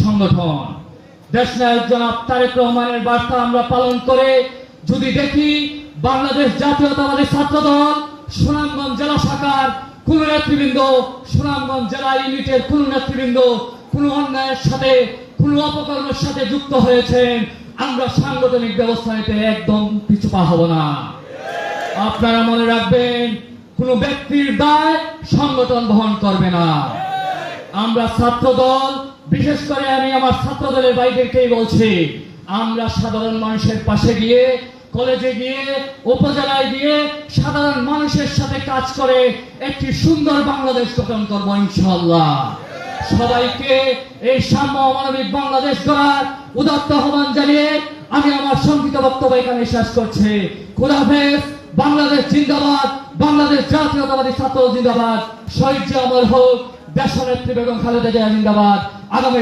সংগঠন দেশনায়ক জনাব তারেক রহমানের বার্তা আমরা পালন করে যদি দেখি বাংলাদেশ জাতীয়তাবাদী ছাত্রদল সুনামগঞ্জ জেলা শাখার কোন নেতৃবৃন্দ, সুনামগঞ্জ জেলা ইউনিটের কোন নেতৃবৃন্দ কোন অন্যায়ের সাথে কোন অপকর্মের সাথে যুক্ত হয়েছেন, আমরা সাংগঠনিক ব্যবস্থা নিতে একদম পিছু পা হব না। আপনারা মনে রাখবেন, কোন ব্যক্তির দায় সংগঠন বহন করবে না। আমরা ছাত্রদল, বিশেষ করে আমি আমার ছাত্রদলের ভাইদেরকেই বলছি, আমরা সাধারণ মানুষের পাশে গিয়ে, কলেজে গিয়ে, উপজেলায় গিয়ে সাধারণ মানুষের সাথে কাজ করে একটি সুন্দর বাংলাদেশ গঠন করবো ইনশাআল্লাহ। সবাইকে এই সাম্য মানবিক বাংলাদেশ গড়ার উদাত্ত আহ্বান জানিয়ে আমি আমার সংক্ষিপ্ত বক্তব্য এখানে শেষ করছি। খোদা হাফেজ। বাংলাদেশ জিন্দাবাদ, বাংলাদেশ জাতীয়তাবাদী ছাত্র জিন্দাবাদ, শহীদ জিয়া অমর হোক, দেশনেত্রী বেগম খালেদা জিয়া জিন্দাবাদ। আগামী